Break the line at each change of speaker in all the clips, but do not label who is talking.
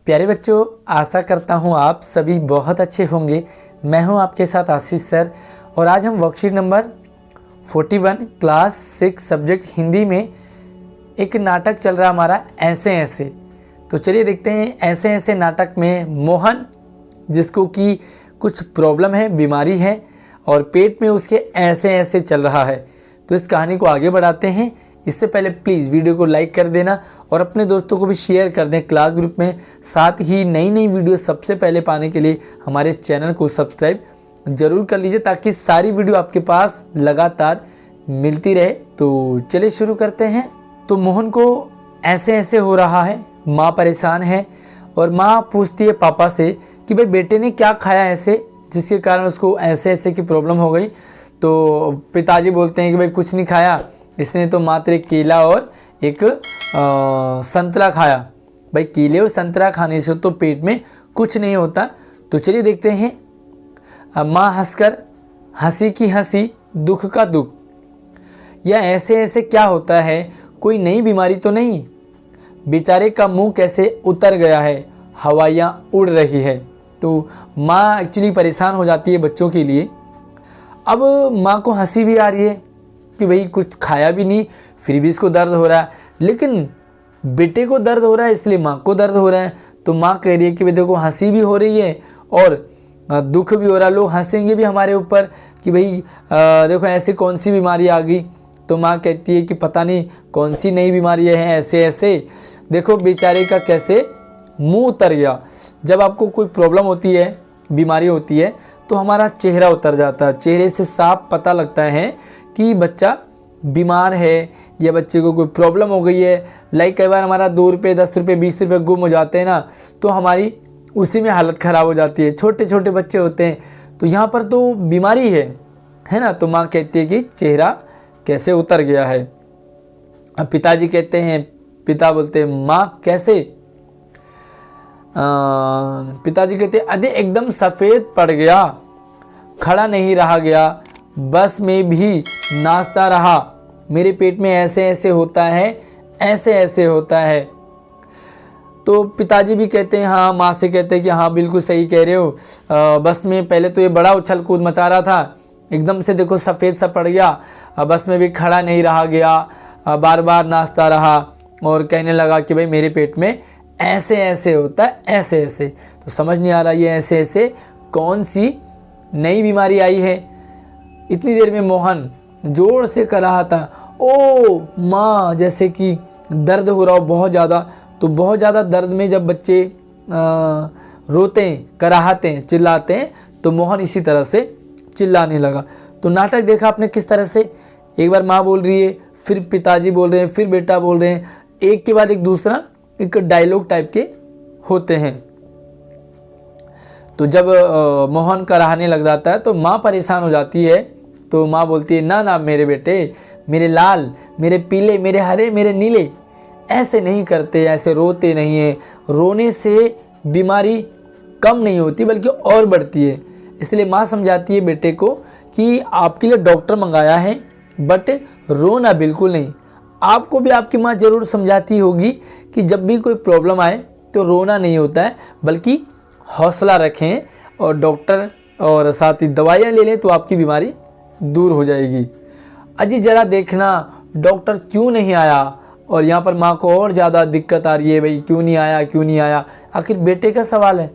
प्यारे बच्चों, आशा करता हूँ आप सभी बहुत अच्छे होंगे। मैं हूँ आपके साथ आशीष सर और आज हम worksheet number 41 class 6 subject Hindi में एक नाटक चल रहा हमारा ऐसे ऐसे। तो चलिए देखते हैं ऐसे ऐसे नाटक में मोहन, जिसको कि कुछ प्रॉब्लम है, बीमारी है और पेट में उसके ऐसे ऐसे चल रहा है। तो इस कहानी को आगे बढ़ाते हैं। इससे पहले प्लीज़ वीडियो को लाइक कर देना और अपने दोस्तों को भी शेयर कर दें क्लास ग्रुप में। साथ ही नई नई वीडियो सबसे पहले पाने के लिए हमारे चैनल को सब्सक्राइब ज़रूर कर लीजिए, ताकि सारी वीडियो आपके पास लगातार मिलती रहे। तो चलिए शुरू करते हैं। तो मोहन को ऐसे ऐसे हो रहा है, माँ परेशान है और माँ पूछती है पापा से कि भाई बेटे ने क्या खाया ऐसे जिसके कारण उसको ऐसे ऐसे की प्रॉब्लम हो गई। तो पिताजी बोलते हैं कि भाई कुछ नहीं खाया, इसने तो मात्र एक केला और एक संतरा खाया। भाई केले और संतरा खाने से तो पेट में कुछ नहीं होता। तो चलिए देखते हैं। माँ हंसकर, हंसी की हंसी दुख का दुख, यह ऐसे ऐसे क्या होता है, कोई नई बीमारी तो नहीं। बेचारे का मुंह कैसे उतर गया है, हवाइयाँ उड़ रही है। तो माँ एक्चुअली परेशान हो जाती है बच्चों के लिए। अब माँ को हंसी भी आ रही है कि भाई कुछ खाया भी नहीं फिर भी इसको दर्द हो रहा है, लेकिन बेटे को दर्द हो रहा है इसलिए माँ को दर्द हो रहा है। तो माँ कह रही है कि भाई देखो हंसी भी हो रही है और दुख भी हो रहा है, लोग हंसेंगे भी हमारे ऊपर कि भाई देखो ऐसे कौन सी बीमारी आ गई। तो माँ कहती है कि पता नहीं कौन सी नई बीमारी है ऐसे ऐसे। देखो बेचारे का कैसे मुंह उतर गया। जब आपको कोई प्रॉब्लम होती है, बीमारी होती है, तो हमारा चेहरा उतर जाता है। चेहरे से साफ पता लगता है कि बच्चा बीमार है या बच्चे को कोई प्रॉब्लम हो गई है। लाइक कई बार हमारा 2 रुपये 10 रुपये 20 रुपये गुम हो जाते हैं ना, तो हमारी उसी में हालत ख़राब हो जाती है। छोटे छोटे बच्चे होते हैं, तो यहाँ पर तो बीमारी है ना। तो माँ कहती है कि चेहरा कैसे उतर गया है। अब पिताजी कहते हैं, पिता बोलते हैं माँ कैसे। पिताजी कहते हैं अरे एकदम सफ़ेद पड़ गया, खड़ा नहीं रहा गया, बस में भी नाचता रहा, मेरे पेट में ऐसे ऐसे होता है, ऐसे ऐसे होता है। तो पिताजी भी कहते हैं हाँ, माँ से कहते हैं कि हाँ बिल्कुल सही कह रहे हो। बस में पहले तो ये बड़ा उछल कूद मचा रहा था, एकदम से देखो सफ़ेद सा पड़ गया, बस में भी खड़ा नहीं रहा गया, बार बार नाचता रहा और कहने लगा कि भाई मेरे पेट में ऐसे ऐसे होता है, ऐसे ऐसे। तो समझ नहीं आ रहा ये ऐसे ऐसे कौन सी नई बीमारी आई है। इतनी देर में मोहन जोर से कर रहा था ओ माँ, जैसे कि दर्द हो रहा हो बहुत ज़्यादा। तो बहुत ज़्यादा दर्द में जब बच्चे रोते हैं, कराहते हैं, चिल्लाते हैं, तो मोहन इसी तरह से चिल्लाने लगा। तो नाटक देखा आपने किस तरह से, एक बार माँ बोल रही है, फिर पिताजी बोल रहे हैं, फिर बेटा बोल रहे हैं, एक के बाद एक दूसरा एक डायलॉग टाइप के होते हैं। तो जब मोहन कराहने लग जाता है तो माँ परेशान हो जाती है। तो माँ बोलती है ना ना मेरे बेटे, मेरे लाल, मेरे पीले, मेरे हरे, मेरे नीले, ऐसे नहीं करते, ऐसे रोते नहीं है। रोने से बीमारी कम नहीं होती बल्कि और बढ़ती है। इसलिए माँ समझाती है बेटे को कि आपके लिए डॉक्टर मंगाया है, बट रोना बिल्कुल नहीं। आपको भी आपकी माँ ज़रूर समझाती होगी कि जब भी कोई प्रॉब्लम आए तो रोना नहीं होता है, बल्कि हौसला रखें और डॉक्टर और साथ ही दवाइयाँ ले लें तो आपकी बीमारी दूर हो जाएगी। अजी ज़रा देखना डॉक्टर क्यों नहीं आया। और यहाँ पर माँ को और ज़्यादा दिक्कत आ रही है, भाई क्यों नहीं आया, क्यों नहीं आया। आखिर बेटे का सवाल है।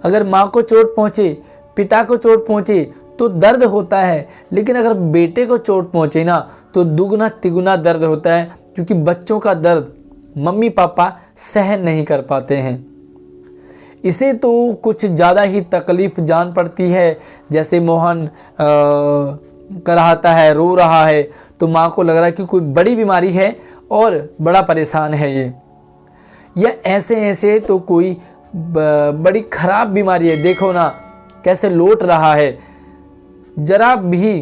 अगर माँ को चोट पहुँचे, पिता को चोट पहुँचे तो दर्द होता है, लेकिन अगर बेटे को चोट पहुँचे ना तो दुगना तिगुना दर्द होता है, क्योंकि बच्चों का दर्द मम्मी पापा सहन नहीं कर पाते हैं। इसे तो कुछ ज़्यादा ही तकलीफ़ जान पड़ती है। जैसे मोहन कराहता है, रो रहा है, तो माँ को लग रहा है कि कोई बड़ी बीमारी है और बड़ा परेशान है ये ऐसे ऐसे तो कोई बड़ी ख़राब बीमारी है। देखो ना कैसे लौट रहा है, जरा भी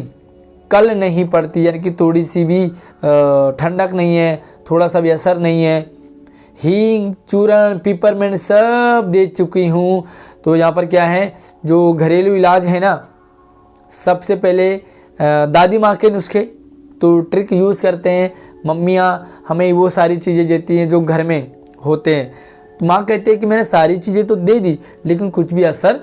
कल नहीं पड़ती, यानी कि थोड़ी सी भी ठंडक नहीं है, थोड़ा सा भी असर नहीं है। हींग, चूरन, पिपरमेंट सब दे चुकी हूँ। तो यहाँ पर क्या है, जो घरेलू इलाज है ना, सबसे पहले दादी माँ के नुस्खे तो ट्रिक यूज़ करते हैं। मम्मियाँ हमें वो सारी चीज़ें देती हैं जो घर में होते हैं। तो माँ कहती है कि मैंने सारी चीज़ें तो दे दी लेकिन कुछ भी असर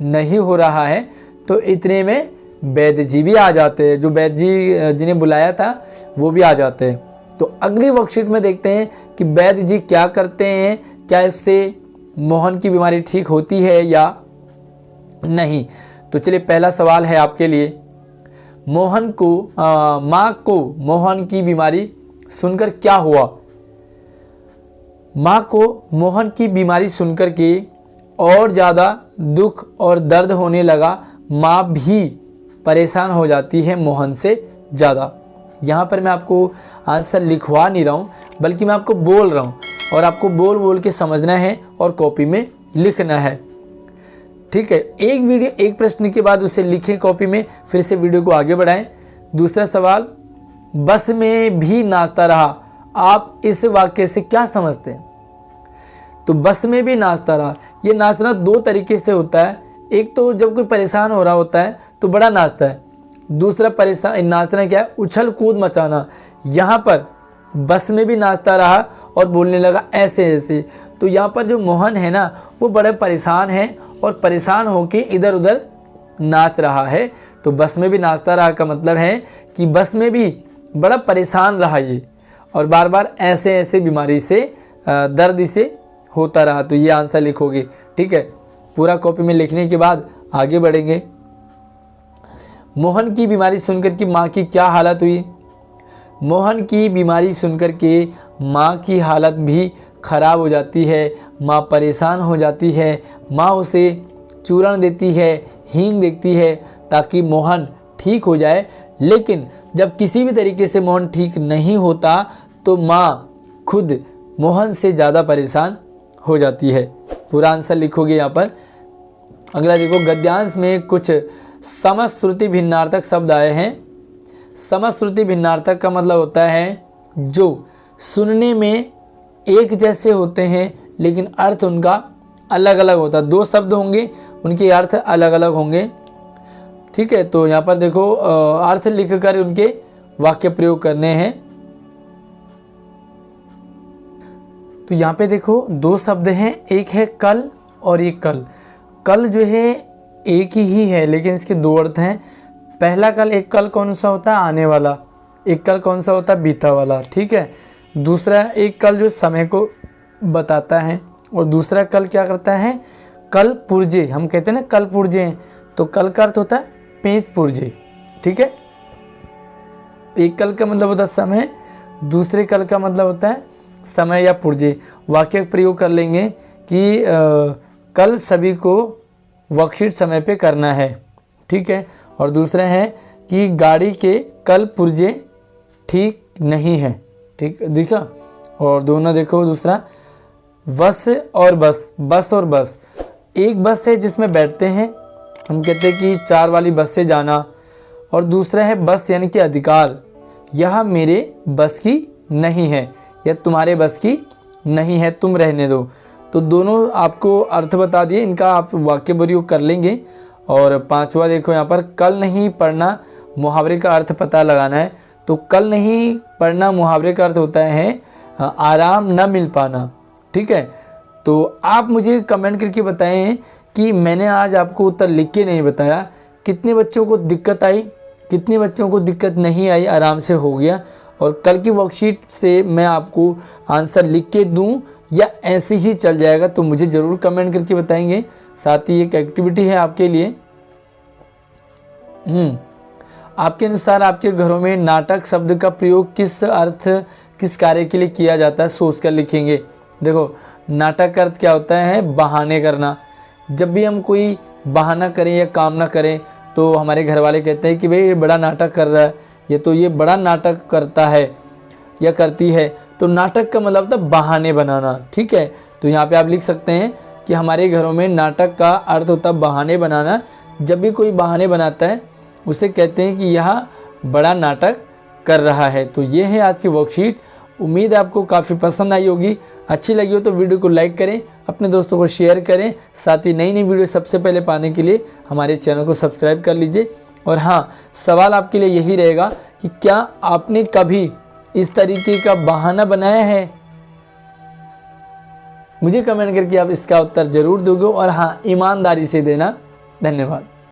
नहीं हो रहा है। तो इतने में वैद्य जी भी आ जाते हैं, जो वैद्य जी जिन्हें बुलाया था वो भी आ जाते हैं। तो अगली वर्कशीट में देखते हैं कि वैद्य जी क्या करते हैं, क्या इससे मोहन की बीमारी ठीक होती है या नहीं। तो चलिए पहला सवाल है आपके लिए, मोहन को माँ को मोहन की बीमारी सुनकर क्या हुआ। माँ को मोहन की बीमारी सुनकर के और ज़्यादा दुख और दर्द होने लगा। माँ भी परेशान हो जाती है मोहन से ज़्यादा। यहाँ पर मैं आपको आंसर लिखवा नहीं रहा हूँ बल्कि मैं आपको बोल रहा हूँ और आपको बोल बोल के समझना है और कॉपी में लिखना है। ठीक है, एक प्रश्न के बाद उसे लिखें कॉपी में, फिर से वीडियो को आगे बढ़ाएं। दूसरा सवाल, बस में भी नाचता रहा, आप इस वाक्य से क्या समझते हैं। तो बस में भी नाचता रहा, ये नाचना दो तरीके से होता है। एक तो जब कोई परेशान हो रहा होता है तो बड़ा नाचता है, दूसरा परेशान नाचना क्या है, उछल कूद मचाना। यहाँ पर बस में भी नाचता रहा और बोलने लगा ऐसे ऐसे। तो यहाँ पर जो मोहन है ना वो बड़ा परेशान है और परेशान होके इधर उधर नाच रहा है। तो बस में भी नाचता रहा का मतलब है कि बस में भी बड़ा परेशान रहा ये और बार बार ऐसे ऐसे बीमारी से दर्द से होता रहा। तो ये आंसर लिखोगे। ठीक है, पूरा कॉपी में लिखने के बाद आगे बढ़ेंगे। मोहन की बीमारी सुनकर की माँ की क्या हालत हुई। मोहन की बीमारी सुनकर के माँ की हालत भी खराब हो जाती है। माँ परेशान हो जाती है। माँ उसे चूर्ण देती है, हींग देती है ताकि मोहन ठीक हो जाए। लेकिन जब किसी भी तरीके से मोहन ठीक नहीं होता तो माँ खुद मोहन से ज़्यादा परेशान हो जाती है। पूरा आंसर लिखोगे यहाँ पर। अगला देखो, गद्यांश में कुछ समश्रुति भिन्नार्थक शब्द आए हैं। समश्रुति भिन्नार्थक का मतलब होता है जो सुनने में एक जैसे होते हैं लेकिन अर्थ उनका अलग अलग होता है। दो शब्द होंगे, उनके अर्थ अलग अलग होंगे। ठीक है, तो यहाँ पर देखो अर्थ लिखकर उनके वाक्य प्रयोग करने हैं। तो यहाँ पे देखो दो शब्द हैं, एक है कल और एक कल। कल जो है एक ही है लेकिन इसके दो अर्थ हैं। पहला कल, एक कल कौन सा होता है, आने वाला। एक कल कौन सा होता है, बीता वाला। ठीक है, दूसरा एक कल जो समय को बताता है और दूसरा कल क्या करता है, कल पुर्जे। हम कहते हैं ना कल पुर्जे हैं, तो कल का अर्थ होता है पेंच पुर्जे। ठीक है, एक कल का मतलब होता है समय, दूसरे कल का मतलब होता है समय या पुर्जे। वाक्य प्रयोग कर लेंगे कि कल सभी को वर्कशीट समय पे करना है। ठीक है, और दूसरा है कि गाड़ी के कल पुर्जे ठीक नहीं है। ठीक दिखा। और दोनों देखो, दूसरा बस और बस, बस और बस। एक बस है जिसमें बैठते हैं, हम कहते हैं कि 4 वाली बस से जाना, और दूसरा है बस यानी कि अधिकार, यह मेरे बस की नहीं है या तुम्हारे बस की नहीं है, तुम रहने दो। तो दोनों आपको अर्थ बता दिए, इनका आप वाक्य प्रयोग कर लेंगे। और पांचवा देखो यहाँ पर, कल नहीं पढ़ना मुहावरे का अर्थ पता लगाना है। तो कल नहीं पढ़ना मुहावरे का अर्थ होता है आराम न मिल पाना। ठीक है, तो आप मुझे कमेंट करके बताएं कि मैंने आज आपको उत्तर लिख के नहीं बताया, कितने बच्चों को दिक्कत आई, कितने बच्चों को दिक्कत नहीं आई, आराम से हो गया। और कल की वर्कशीट से मैं आपको आंसर लिख के दूं या ऐसे ही चल जाएगा, तो मुझे ज़रूर कमेंट करके बताएंगे। साथ ही एक एक्टिविटी है आपके लिए। आपके अनुसार आपके घरों में नाटक शब्द का प्रयोग किस अर्थ, किस कार्य के लिए किया जाता है, सोच कर लिखेंगे। देखो, नाटक का अर्थ क्या होता है, बहाने करना। जब भी हम कोई बहाना करें या काम ना करें तो हमारे घर वाले कहते हैं कि भाई ये बड़ा नाटक कर रहा है, ये बड़ा नाटक करता है या करती है। तो नाटक का मतलब होता है बहाने बनाना। ठीक है, तो यहाँ पे आप लिख सकते हैं कि हमारे घरों में नाटक का अर्थ होता है बहाने बनाना। जब भी कोई बहाने बनाता है उसे कहते हैं कि यह बड़ा नाटक कर रहा है। तो ये है आज की वर्कशीट। उम्मीद है आपको काफ़ी पसंद आई होगी। अच्छी लगी हो तो वीडियो को लाइक करें, अपने दोस्तों को शेयर करें। साथ ही नई नई वीडियो सबसे पहले पाने के लिए हमारे चैनल को सब्सक्राइब कर लीजिए। और हाँ, सवाल आपके लिए यही रहेगा कि क्या आपने कभी इस तरीके का बहाना बनाया है मुझे कमेंट करके आप इसका उत्तर ज़रूर दोगे और हाँ, ईमानदारी से देना। धन्यवाद।